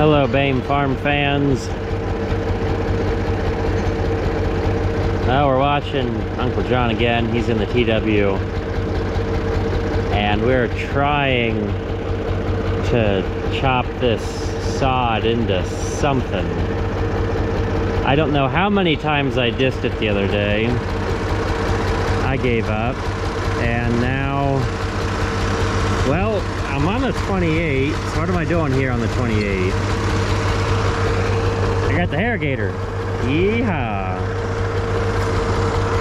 Hello, Bame Farm fans. Now we're watching Uncle John again. He's in the TW. And we're trying to chop this sod into something. I don't know how many times I dissed it the other day. I gave up. And now, well, I'm on the 28. So what am I doing here on the 28? I got the harrogator. Yeehaw.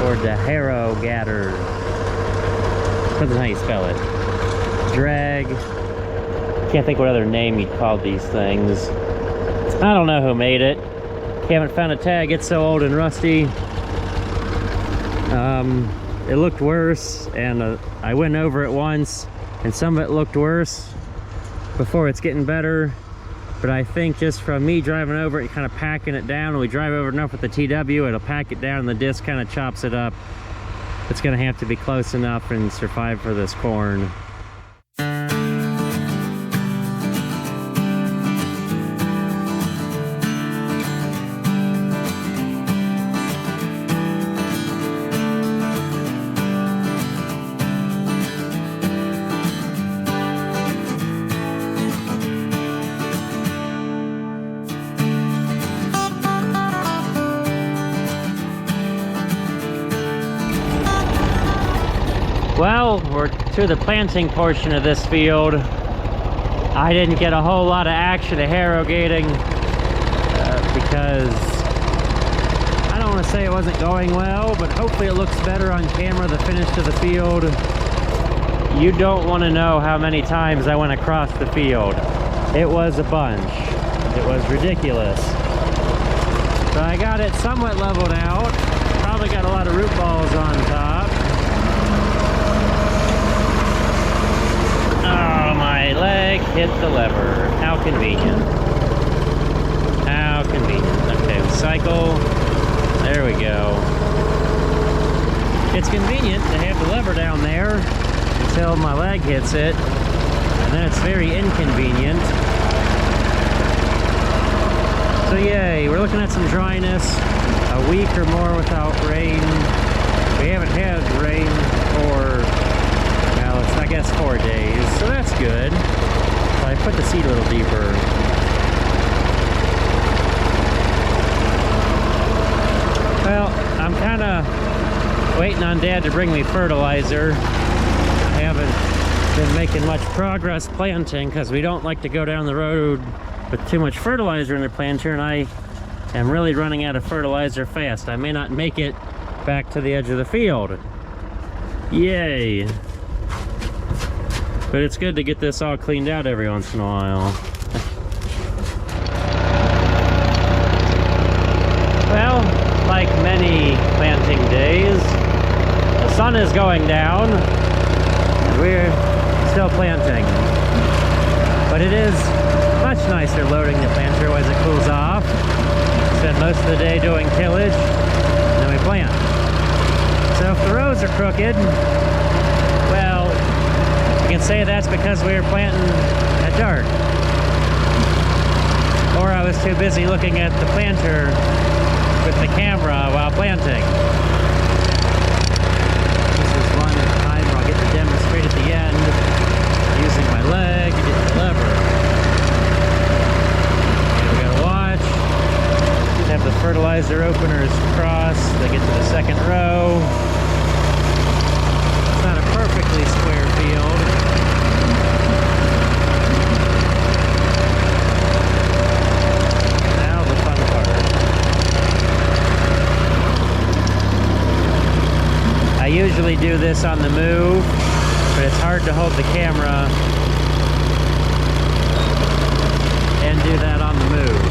Or the harrow-gator. Depends on how you spell it. Drag. Can't think what other name you'd call these things. I don't know who made it. Haven't found a tag. It's so old and rusty. It looked worse, and I went over it once, and some of it looked worse before it's getting better. But I think just from me driving over it, kind of packing it down, and we drive over enough with the TW, it'll pack it down, and the disc kind of chops it up. It's going to have to be close enough and survive for this corn. Well, we're to the planting portion of this field. I didn't get a whole lot of action at harrogating because I don't want to say it wasn't going well, but hopefully it looks better on camera, the finish of the field. You don't want to know how many times I went across the field. It was a bunch. It was ridiculous. So I got it somewhat leveled out. Probably got a lot of root balls on top. Oh, my leg hit the lever. How convenient. How convenient. Okay, cycle. There we go. It's convenient to have the lever down there until my leg hits it. And then it's very inconvenient. So yay, we're looking at some dryness. A week or more without rain. We haven't had rain for, well, it's I guess 4 days, so that's good. So I put the seed a little deeper. Well, I'm kind of waiting on Dad to bring me fertilizer. I haven't been making much progress planting because we don't like to go down the road with too much fertilizer in the planter, and I am really running out of fertilizer fast. I may not make it back to the edge of the field. Yay! But it's good to get this all cleaned out every once in a while. Well, like many planting days, the sun is going down, and we're still planting. But it is much nicer loading the planter as it cools off. Spend most of the day doing tillage, and then we plant. So if the rows are crooked, well, you can say that's because we were planting at dark. Or I was too busy looking at the planter with the camera while planting. This is one time where I'll get to demonstrate at the end, using my leg to get the lever. Okay, we gotta watch. Have the fertilizer openers cross. They get to the second row. It's not a perfectly square field. Now the fun part. I usually do this on the move, but it's hard to hold the camera and do that on the move.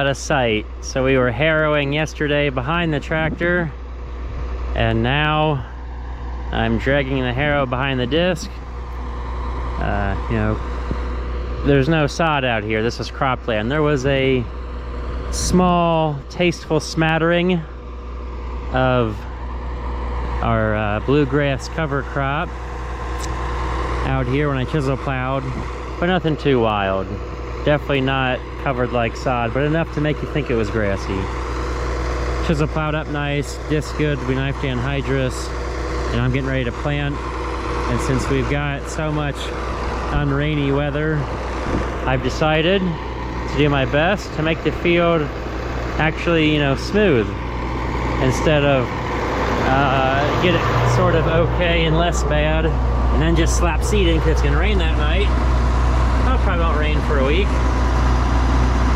out of sight. So we were harrowing yesterday behind the tractor, and now I'm dragging the harrow behind the disc. You know, there's no sod out here. This is cropland. There was a small, tasteful smattering of our bluegrass cover crop out here when I chisel plowed, but nothing too wild. Definitely not covered like sod, but enough to make you think it was grassy. Chisel plowed up nice, disc good. We knifed anhydrous, and I'm getting ready to plant. And since we've got so much unrainy weather, I've decided to do my best to make the field actually, you know, smooth, instead of get it sort of okay and less bad, and then just slap seed in because it's gonna rain that night. Well, probably won't rain for a week.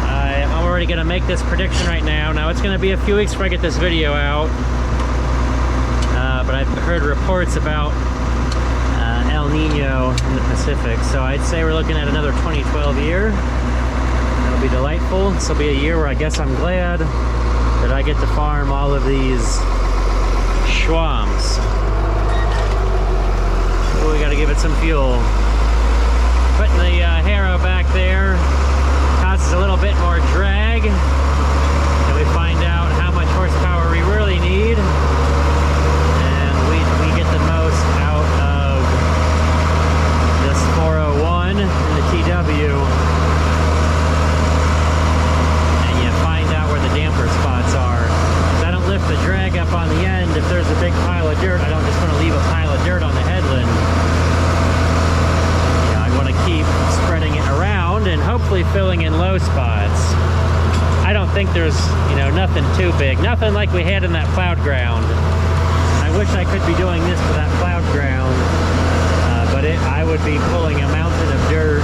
I'm already gonna make this prediction right now. Now it's gonna be a few weeks before I get this video out, but I've heard reports about El Nino in the Pacific, so I'd say we're looking at another 2012 year. That'll be delightful. This will be a year where I guess I'm glad that I get to farm all of these schwamms. Oh, we gotta give it some fuel. Putting the harrow back there causes a little bit more drag, and we find out how much horsepower we really need, and we get the most out of this 401 and the TW, and you find out where the damper spots are. I don't lift the drag up on the end. If there's a big pile of dirt, I don't just want to leave a pile of dirt on the headland. Yeah, I want to keep spreading it around and hopefully filling in low spots. I don't think there's, you know, nothing too big. Nothing like we had in that plowed ground. I wish I could be doing this for that plowed ground, but I would be pulling a mountain of dirt.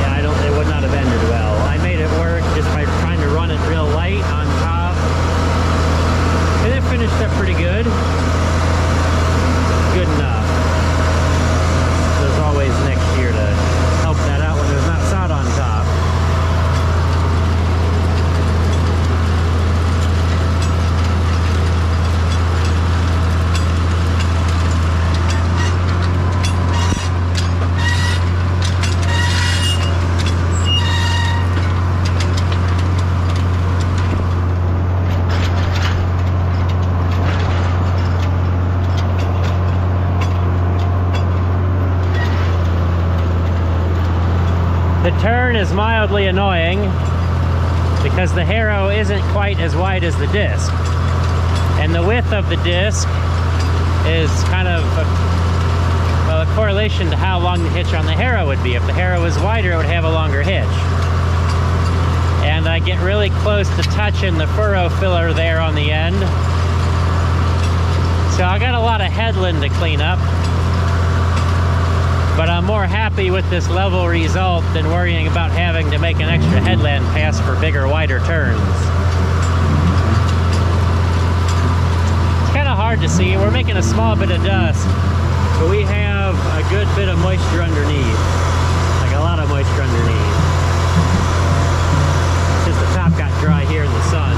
Yeah, it would not have ended well. I made it work just by trying to run it real light on top, and it finished up pretty good. Good enough. There's always next year to help that out when there's not sod on top. The turn is mildly annoying because the harrow isn't quite as wide as the disc, and the width of the disc is kind of a correlation to how long the hitch on the harrow would be. If the harrow was wider, it would have a longer hitch, and I get really close to touching the furrow filler there on the end, so I got a lot of headland to clean up. But I'm more happy with this level result than worrying about having to make an extra headland pass for bigger, wider turns. It's kind of hard to see. We're making a small bit of dust, but we have a good bit of moisture underneath. Like a lot of moisture underneath. Just the top got dry here in the sun.